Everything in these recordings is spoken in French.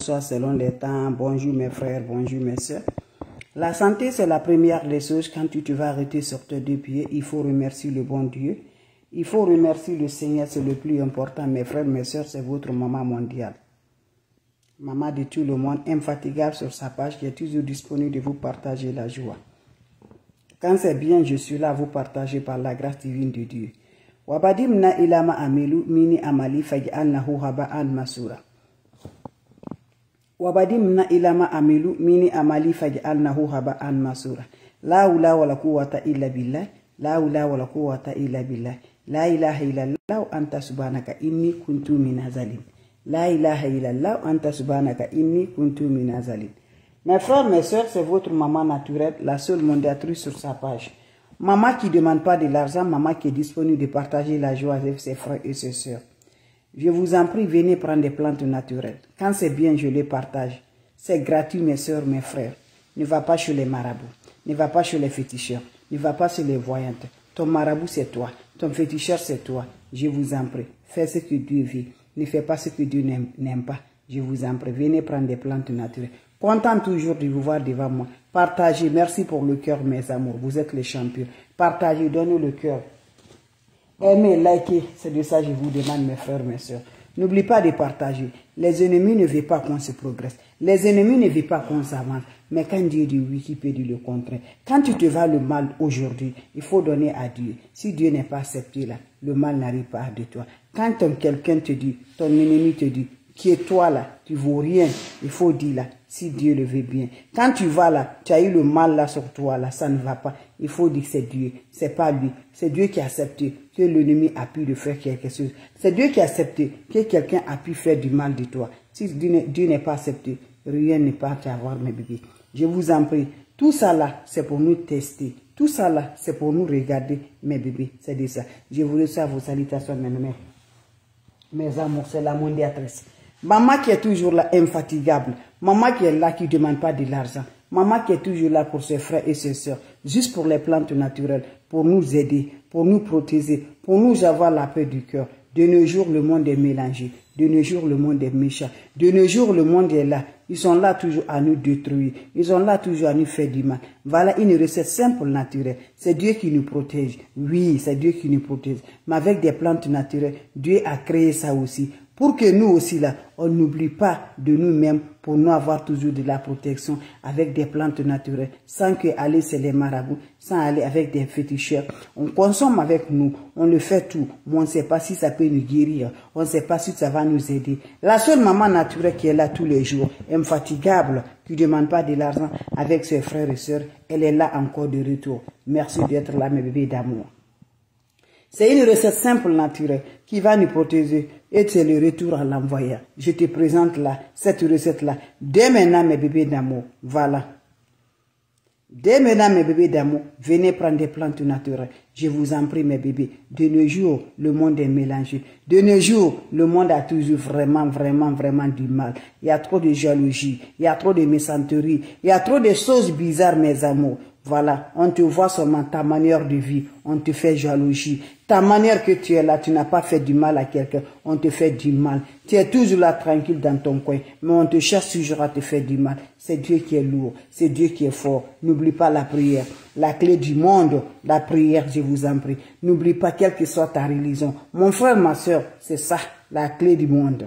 Soit selon les temps. Bonjour mes frères, bonjour mes soeurs. La santé, c'est la première des choses. Quand tu te vas arrêter sur tes deux pieds, il faut remercier le bon Dieu. Il faut remercier le Seigneur, c'est le plus important. Mes frères, mes soeurs, c'est votre maman mondiale. Maman de tout le monde, infatigable sur sa page, qui est toujours disponible de vous partager la joie. Quand c'est bien, je suis là à vous partager par la grâce divine de Dieu. Wabadimna ilama amelu mini amali faj'alnahu haba'an masura. Wabadimna ilama amelu mini amali faj'alnahu haba'an masura. La hawla wala quwwata illa billah. La hawla wala quwwata illa billah. La ilaha illallah anta subhanaka inni kuntu minaz zalim. La ilaha illallah anta subhanaka inni kuntu minaz zalim. Mes frères, mes soeurs, c'est votre maman naturelle, la seule mondiatrice sur sa page. Maman qui ne demande pas de l'argent, maman qui est disponible de partager la joie avec ses frères et ses soeurs. Je vous en prie, venez prendre des plantes naturelles. Quand c'est bien, je les partage. C'est gratuit, mes soeurs, mes frères. Ne va pas chez les marabouts. Ne va pas chez les féticheurs. Ne va pas chez les voyantes. Ton marabout, c'est toi. Ton féticheur, c'est toi. Je vous en prie. Fais ce que Dieu veut. Ne fais pas ce que Dieu n'aime pas. Je vous en prie. Venez prendre des plantes naturelles. Content toujours de vous voir devant moi. Partagez. Merci pour le cœur, mes amours. Vous êtes les champions. Partagez. Donnez le cœur. Aimez, likez. C'est de ça que je vous demande, mes frères, mes soeurs. N'oubliez pas de partager. Les ennemis ne veulent pas qu'on se progresse. Les ennemis ne veulent pas qu'on s'avance. Mais quand Dieu dit oui, qui peut dire le contraire? Quand tu te vas le mal aujourd'hui, il faut donner à Dieu. Si Dieu n'est pas accepté là, le mal n'arrive pas de toi. Quand quelqu'un te dit, ton ennemi te dit, qui est toi là, tu ne vaux rien, il faut dire là, si Dieu le veut bien. Quand tu vas là, tu as eu le mal là sur toi là, ça ne va pas. Il faut dire que c'est Dieu, c'est pas lui. C'est Dieu qui a accepté que l'ennemi a pu de faire quelque chose. C'est Dieu qui a accepté que quelqu'un a pu faire du mal de toi. Si Dieu n'est pas accepté, rien n'est pas à avoir, mes bébés. Je vous en prie, tout ça là, c'est pour nous tester. Tout ça là, c'est pour nous regarder, mes bébés. C'est de ça. Je vous reçois vos salutations, mes amours, c'est la mondiatrice. Maman qui est toujours là, infatigable. Maman qui est là, qui ne demande pas de l'argent. Maman qui est toujours là pour ses frères et ses soeurs. Juste pour les plantes naturelles. Pour nous aider, pour nous protéger, pour nous avoir la paix du cœur. De nos jours, le monde est mélangé. De nos jours, le monde est méchant. De nos jours, le monde est là. Ils sont là toujours à nous détruire. Ils sont là toujours à nous faire du mal. Voilà une recette simple, naturelle. C'est Dieu qui nous protège. Oui, c'est Dieu qui nous protège. Mais avec des plantes naturelles, Dieu a créé ça aussi. Pour que nous aussi, là, on n'oublie pas de nous-mêmes pour nous avoir toujours de la protection avec des plantes naturelles, sans que aller c'est les marabouts, sans aller avec des féticheurs. On consomme avec nous, on le fait tout, mais on ne sait pas si ça peut nous guérir, on ne sait pas si ça va nous aider. La seule maman naturelle qui est là tous les jours, infatigable, qui ne demande pas de l'argent avec ses frères et sœurs, elle est là encore de retour. Merci d'être là, mes bébés d'amour. C'est une recette simple, naturelle, qui va nous protéger. Et c'est le retour à l'envoyeur. Je te présente là, cette recette-là. Dès maintenant, mes bébés d'amour, voilà. Dès maintenant, mes bébés d'amour, venez prendre des plantes naturelles. Je vous en prie, mes bébés. De nos jours, le monde est mélangé. De nos jours, le monde a toujours vraiment du mal. Il y a trop de jalousie. Il y a trop de méchanterie. Il y a trop de choses bizarres, mes amours. Voilà, on te voit seulement ta manière de vivre, on te fait jalousie. Ta manière que tu es là, tu n'as pas fait du mal à quelqu'un, on te fait du mal. Tu es toujours là tranquille dans ton coin, mais on te cherche toujours à te faire du mal. C'est Dieu qui est lourd, c'est Dieu qui est fort. N'oublie pas la prière, la clé du monde, la prière, je vous en prie. N'oublie pas quelle que soit ta religion. Mon frère, ma soeur, c'est ça, la clé du monde.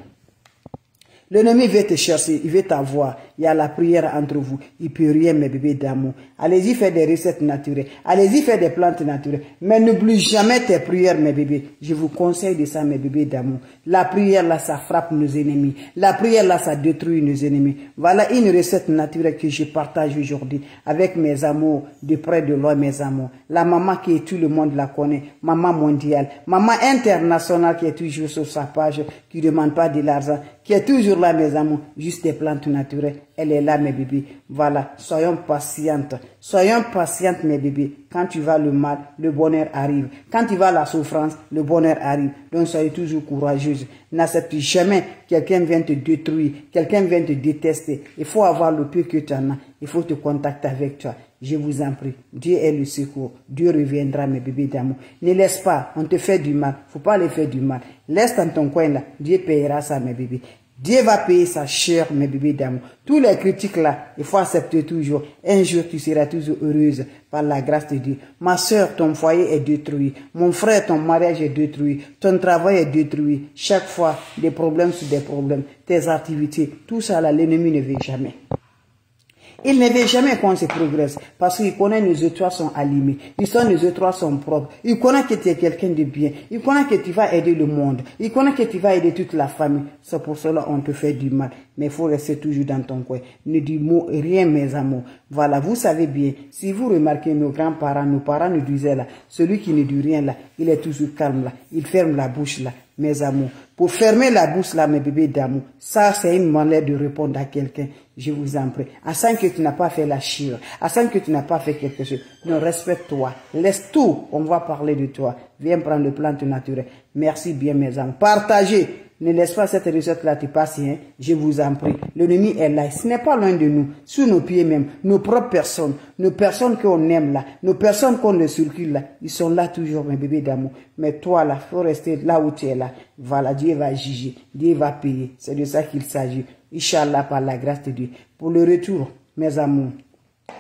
L'ennemi veut te chercher, il veut t'avoir. Il y a la prière entre vous. Il ne peut rien, mes bébés d'amour. Allez-y faire des recettes naturelles. Allez-y faire des plantes naturelles. Mais n'oublie jamais tes prières, mes bébés. Je vous conseille de ça, mes bébés d'amour. La prière, là, ça frappe nos ennemis. La prière, là, ça détruit nos ennemis. Voilà une recette naturelle que je partage aujourd'hui avec mes amours, de près de loin, mes amours. La maman qui est tout le monde la connaît. Maman mondiale. Maman internationale qui est toujours sur sa page, qui ne demande pas de l'argent, qui est toujours là, mes amours, juste des plantes naturelles. Elle est là, mes bébés. Voilà, soyons patientes. Soyons patientes, mes bébés. Quand tu vas le mal, le bonheur arrive. Quand tu vas la souffrance, le bonheur arrive. Donc, soyez toujours courageuse. N'accepte jamais quelqu'un vienne te détruire, quelqu'un vienne te détester. Il faut avoir le peu que tu en as. Il faut te contacter avec toi. Je vous en prie. Dieu est le secours. Dieu reviendra, mes bébés d'amour. Ne laisse pas. On te fait du mal. Faut pas les faire du mal. Laisse dans ton coin là. Dieu payera ça, mes bébés. Dieu va payer sa chair, mes bébés d'amour. Tous les critiques là, il faut accepter toujours. Un jour, tu seras toujours heureuse par la grâce de Dieu. Ma soeur, ton foyer est détruit. Mon frère, ton mariage est détruit. Ton travail est détruit. Chaque fois, des problèmes sur des problèmes. Tes activités, tout ça là, l'ennemi ne veut jamais. Il ne veut jamais qu'on se progresse parce qu'il connaît que nos étoiles sont allumées. Nos étoiles sont propres. Il connaît que tu es quelqu'un de bien. Il connaît que tu vas aider le monde. Il connaît que tu vas aider toute la famille. C'est pour cela qu'on te fait du mal. Mais il faut rester toujours dans ton coin. Ne dis mot, rien, mes amours. Voilà, vous savez bien, si vous remarquez nos grands-parents, nos parents nous disaient là, celui qui ne dit rien là, il est toujours calme là. Il ferme la bouche là, mes amours. Pour fermer la bouche là, mes bébés d'amour, ça c'est une manière de répondre à quelqu'un. Je vous en prie. À ça que tu n'as pas fait la chire, à ça que tu n'as pas fait quelque chose. Non, respecte-toi. Laisse tout. On va parler de toi. Viens prendre le plante naturel. Merci bien, mes amis. Partagez. Ne laisse pas cette recette-là te passer. Hein? Je vous en prie. L'ennemi est là. Ce n'est pas loin de nous. Sous nos pieds même. Nos propres personnes. Nos personnes qu'on aime là. Nos personnes qu'on ne circule là. Ils sont là toujours, mes bébés d'amour. Mais toi là, faut rester là où tu es là. Voilà, Dieu va juger. Dieu va payer. C'est de ça qu'il s'agit. Inch'Allah, par la grâce de Dieu. Pour le retour, mes amours.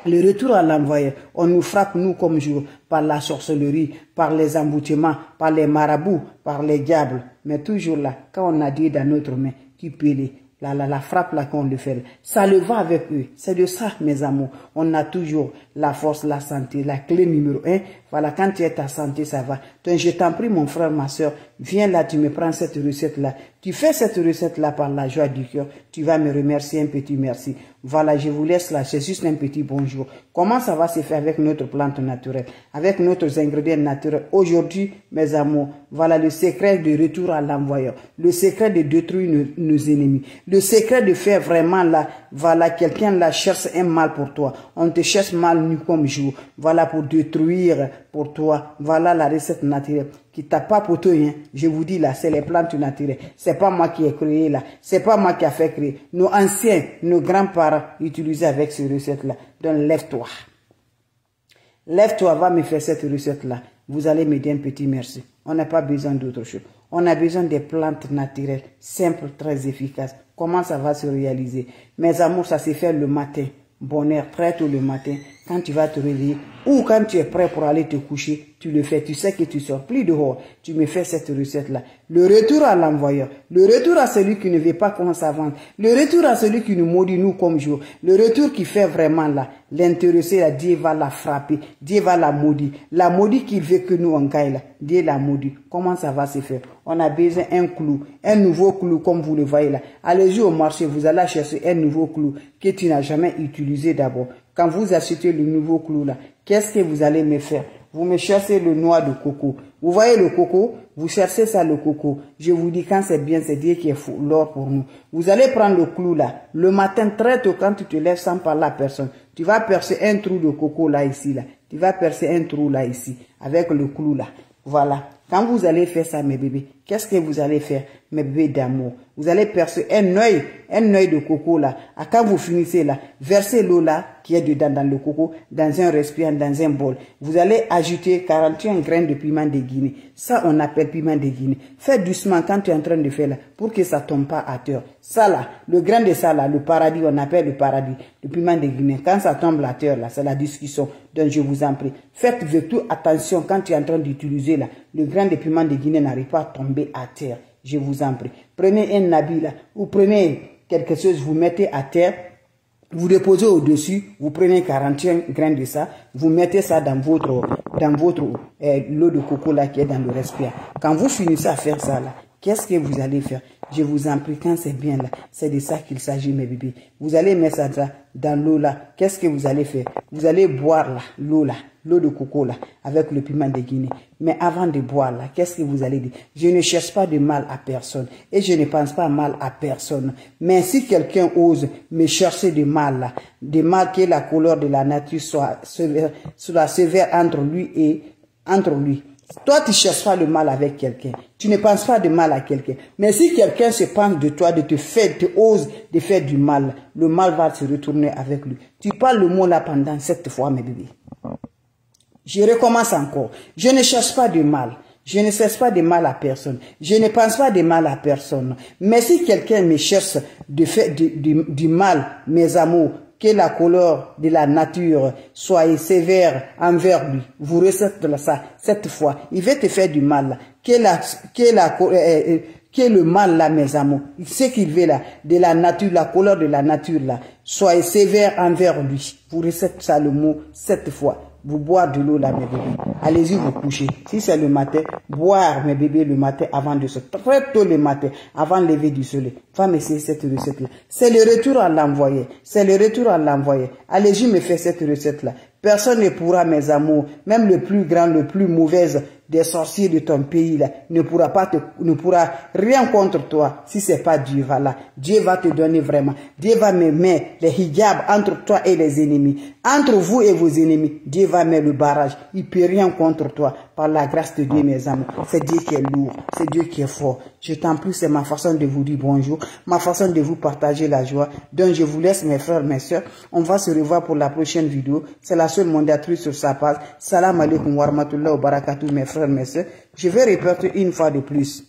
Le retour à l'envoyeur, on nous frappe, nous, comme jour, par la sorcellerie, par les emboutements, par les marabouts, par les diables. Mais toujours là, quand on a Dieu dans notre main, qui peut les, la frappe là qu'on le fait, ça le va avec eux. C'est de ça, mes amours. On a toujours la force, la santé, la clé numéro 1. Voilà, quand tu es ta santé, ça va. Donc, je t'en prie, mon frère, ma soeur, viens là, tu me prends cette recette-là. Tu fais cette recette-là par la joie du cœur. Tu vas me remercier un petit merci. Voilà, je vous laisse là. C'est juste un petit bonjour. Comment ça va se faire avec notre plante naturelle, avec nos ingrédients naturels? Aujourd'hui, mes amours, voilà le secret de retour à l'envoyeur. Le secret de détruire nos ennemis. Le secret de faire vraiment là, voilà, quelqu'un là cherche un mal pour toi. On te cherche mal nuit comme jour. Voilà, pour détruire pour toi. Voilà la recette naturelle qui t'a pas pour toi, hein. Je vous dis là, c'est les plantes naturelles. C'est pas moi qui ai créé là. C'est pas moi qui a fait créer. Nos anciens, nos grands-parents utilisaient avec ces recettes-là. Donc lève-toi. Lève-toi, va me faire cette recette-là. Vous allez me dire un petit merci. On n'a pas besoin d'autre chose. On a besoin des plantes naturelles, simples, très efficaces. Comment ça va se réaliser? Mes amours, ça se fait le matin. Bonheur, très tôt le matin, quand tu vas te réveiller, ou quand tu es prêt pour aller te coucher, tu le fais, tu sais que tu sors plus dehors, tu me fais cette recette-là. Le retour à l'envoyeur, le retour à celui qui ne veut pas qu'on s'avance, le retour à celui qui nous maudit nous comme jour, le retour qui fait vraiment là, l'intéressé là, Dieu va la frapper, Dieu va la maudire, la maudit qu'il veut que nous on gagne là, Dieu la maudit. Comment ça va se faire? On a besoin d'un clou, un nouveau clou comme vous le voyez là. Allez-y au marché, vous allez chercher un nouveau clou que tu n'as jamais utilisé d'abord. Quand vous achetez le nouveau clou là, qu'est-ce que vous allez me faire? Vous me cherchez le noix de coco. Vous voyez le coco? Vous cherchez ça, le coco. Je vous dis, quand c'est bien, c'est Dieu qui est l'or pour nous. Vous allez prendre le clou là. Le matin, très tôt, quand tu te lèves sans parler à personne, tu vas percer un trou de coco là, ici, là. Tu vas percer un trou là, ici, avec le clou là. Voilà. Quand vous allez faire ça, mes bébés, qu'est-ce que vous allez faire, mes bébés d'amour? Vous allez percer un œil de coco là. À quand vous finissez là, versez l'eau là qui est dedans dans le coco, dans un récipient, dans un bol. Vous allez ajouter 41 graines de piment de Guinée. Ça, on appelle piment de Guinée. Faites doucement quand tu es en train de faire là, pour que ça tombe pas à terre. Ça là, le grain de ça là, le paradis, on appelle le paradis, le piment de Guinée. Quand ça tombe à terre là, c'est la discussion. Donc je vous en prie, faites surtout attention quand tu es en train d'utiliser là, le grain de piment de Guinée n'arrive pas à tomber à terre. Je vous en prie. Prenez un habit là, ou prenez quelque chose, vous mettez à terre, vous déposez au-dessus, vous prenez 41 grains de ça, vous mettez ça dans votre l'eau de coco là qui est dans le récipient. Quand vous finissez à faire ça là, qu'est-ce que vous allez faire? Je vous en prie, quand c'est bien là, c'est de ça qu'il s'agit, mes bébés. Vous allez mettre ça dans l'eau là. Qu'est-ce que vous allez faire? Vous allez boire là, l'eau de coco là, avec le piment de Guinée. Mais avant de boire là, qu'est-ce que vous allez dire? Je ne cherche pas de mal à personne et je ne pense pas mal à personne. Mais si quelqu'un ose me chercher de mal là, de mal que la couleur de la nature soit sévère entre lui et entre lui. Toi, tu ne cherches pas le mal avec quelqu'un. Tu ne penses pas de mal à quelqu'un. Mais si quelqu'un se pense de toi, te ose de faire du mal, le mal va se retourner avec lui. Tu parles le mot là pendant 7 fois, mes bébés. Je recommence encore. Je ne cherche pas de mal. Je ne cesse pas de mal à personne. Je ne pense pas de mal à personne. Mais si quelqu'un me cherche de faire du mal, mes amours, que la couleur de la nature soit sévère envers lui. Vous recevez ça cette fois. Il veut te faire du mal. Que le mal là, mes amours, ce qu'il veut là, de la nature, la couleur de la nature là, soit sévère envers lui. Vous recevez ça le mot cette fois. Vous boire de l'eau là, mes bébés. Allez-y vous coucher. Si c'est le matin, boire mes bébés le matin avant de se très tôt le matin, avant le lever du soleil. Va m'essayer cette recette là. C'est le retour à l'envoyer. C'est le retour à l'envoyer. Allez-y me faire cette recette là. Personne ne pourra, mes amours, même le plus grand, le plus mauvais des sorciers de ton pays là, ne pourra rien contre toi si c'est pas Dieu. Voilà. Dieu va te donner vraiment. Dieu va me mettre les hijabs entre toi et les ennemis. Entre vous et vos ennemis, Dieu va mettre le barrage. Il peut rien contre toi. Par la grâce de Dieu, mes amours. C'est Dieu qui est lourd. C'est Dieu qui est fort. Je t'en prie, c'est ma façon de vous dire bonjour. Ma façon de vous partager la joie. Donc, je vous laisse, mes frères, mes soeurs. On va se revoir pour la prochaine vidéo. C'est la seule mondatrice sur sa page. Salam alaikum wa rahmatullahi wa barakatuh, mes frères, mes soeurs. Je vais répéter une fois de plus.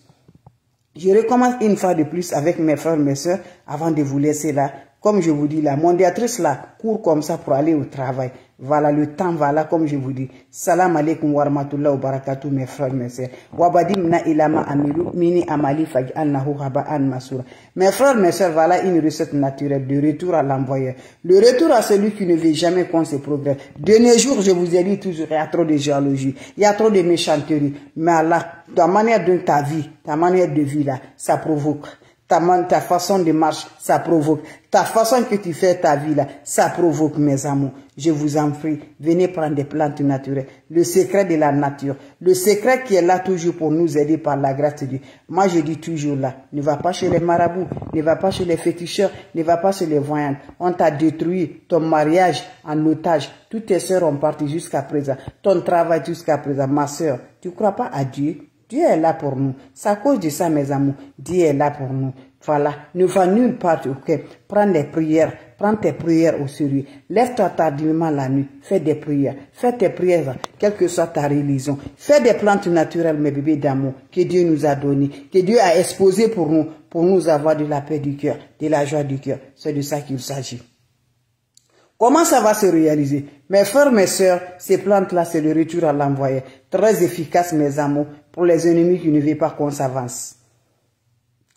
Je recommence une fois de plus avec mes frères, mes soeurs, avant de vous laisser là. Comme je vous dis, la mondatrice là court comme ça pour aller au travail. Voilà le temps, voilà comme je vous dis. Salam alaikum wa rahmatullahi wa barakatuh, mes frères, mes sœurs. Wabadimna ilama amilu mini amali fagi annahu haba'an masura. Mes frères, mes sœurs, voilà une recette naturelle de retour à l'envoyeur. Le retour à celui qui ne veut jamais qu'on se progresse. De nos jours, je vous ai dit toujours, il y a trop de géologie, il y a trop de méchanterie. Mais Allah, ta manière de ta vie, ta manière de vie là, ça provoque. Ta façon de marche, ça provoque. Ta façon que tu fais ta vie là, ça provoque, mes amours. Je vous en prie, venez prendre des plantes naturelles. Le secret de la nature. Le secret qui est là toujours pour nous aider par la grâce de Dieu. Moi, je dis toujours là, ne va pas chez les marabouts, ne va pas chez les féticheurs, ne va pas chez les voyants. On t'a détruit ton mariage en otage. Toutes tes sœurs ont parti jusqu'à présent. Ton travail jusqu'à présent. Ma sœur, tu ne crois pas à Dieu? Dieu est là pour nous. C'est à cause de ça, mes amours. Dieu est là pour nous. Voilà. Ne va nulle part, ok? Prends les prières. Prends tes prières au sérieux. Lève-toi tardivement la nuit. Fais des prières. Fais tes prières, quelle que soit ta religion. Fais des plantes naturelles, mes bébés d'amour, que Dieu nous a donné, que Dieu a exposé pour nous avoir de la paix du cœur, de la joie du cœur. C'est de ça qu'il s'agit. Comment ça va se réaliser? Mes frères, mes sœurs, ces plantes-là, c'est le retour à l'envoyeur. Très efficace, mes amours, pour les ennemis qui ne veulent pas qu'on s'avance.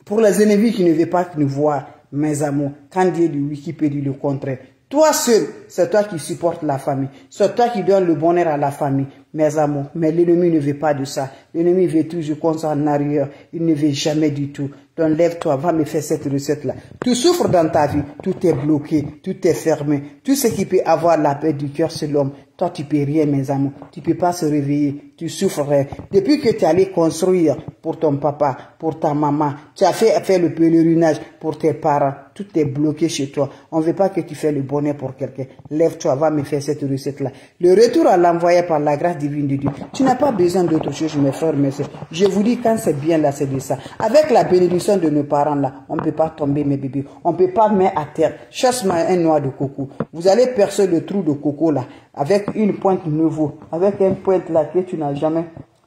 Pour les ennemis qui ne veulent pas nous voir, mes amours, quand Dieu dit oui, qui peut dire le contraire? Toi seul, c'est toi qui supportes la famille. C'est toi qui donnes le bonheur à la famille, mes amours. Mais l'ennemi ne veut pas de ça. L'ennemi veut toujours qu'on soit en arrière. Il ne veut jamais du tout. Donc lève-toi, va me faire cette recette-là. Tu souffres dans ta vie, tout est bloqué, tout est fermé. Tout ce qui peut avoir la paix du cœur, c'est l'homme. Toi, tu peux rien, mes amours. Tu peux pas se réveiller. Tu souffres. Depuis que tu es allé construire pour ton papa, pour ta maman, tu as fait le pèlerinage pour tes parents. Tout est bloqué chez toi. On ne veut pas que tu fasses le bonheur pour quelqu'un. Lève-toi, va me faire cette recette-là. Le retour à l'envoyer par la grâce divine de Dieu. Tu n'as pas besoin d'autre chose, mes frères, mes soeurs. Je vous dis, quand c'est bien là, c'est de ça. Avec la bénédiction de nos parents là, on ne peut pas tomber, mes bébés. On ne peut pas mettre à terre. Cherche-moi un noix de coco. Vous allez percer le trou de coco là, avec une pointe nouveau, avec une pointe là que tu n'as jamais.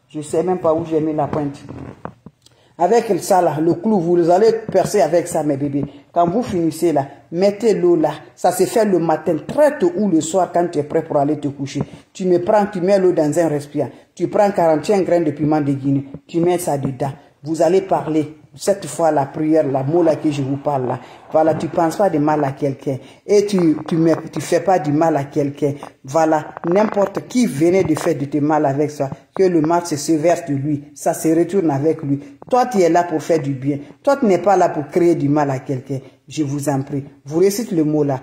Je ne sais même pas où j'ai mis la pointe. Avec ça là, le clou, vous allez percer avec ça, mes bébés. Quand vous finissez là, mettez l'eau là. Ça se fait le matin très tôt ou le soir quand tu es prêt pour aller te coucher. Tu mets l'eau dans un récipient. Tu prends 41 graines de piment de Guinée. Tu mets ça dedans. Vous allez parler. Cette fois, la prière, la mot là que je vous parle là. Voilà, tu penses pas de mal à quelqu'un. Et tu fais pas du mal à quelqu'un. Voilà, n'importe qui venait de faire du mal avec ça. Que le mal se verse de lui. Ça se retourne avec lui. Toi, tu es là pour faire du bien. Toi, tu n'es pas là pour créer du mal à quelqu'un. Je vous en prie. Vous récitez le mot là.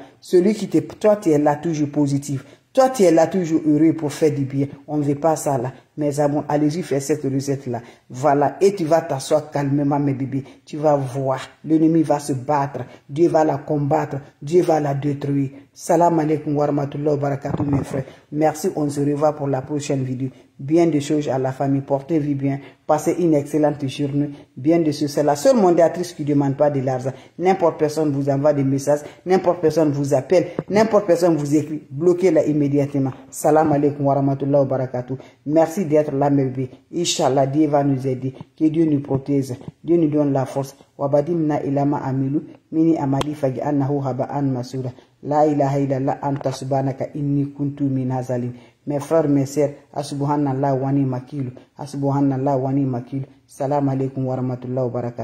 Toi, tu es là toujours positif. Toi, tu es là toujours heureux pour faire du bien. On ne veut pas ça là. Mes amours, allez-y faire cette recette-là. Voilà. Et tu vas t'asseoir calmement, mes bébés. Tu vas voir. L'ennemi va se battre. Dieu va la combattre. Dieu va la détruire. Salam alaikum wa rahmatullahi wa barakatuh, mes frères. Merci. On se revoit pour la prochaine vidéo. Bien des choses à la famille. Portez-vous bien. Passez une excellente journée. Bien des choses. C'est la seule mondatrice qui ne demande pas de l'argent. N'importe personne vous envoie des messages. N'importe personne vous appelle. N'importe personne vous écrit. Bloquez-la immédiatement. Salam alaikum wa rahmatullahi wa barakatuh. Merci d'être là, mes bébés. Inch'Allah, Dieu va nous aider. Que Dieu nous protège. Dieu nous donne la force. Wabadimna ilama amilu mini amali fagi annahu haba'an masura. La ilaha illallah anta subhanaka inni kuntu min hazalim. Mes frères, mes sœurs, asubhanallah wani makilu. Asubhanallah wani makilu. Salam alaikum wa rahmatullahi wa barakatuh.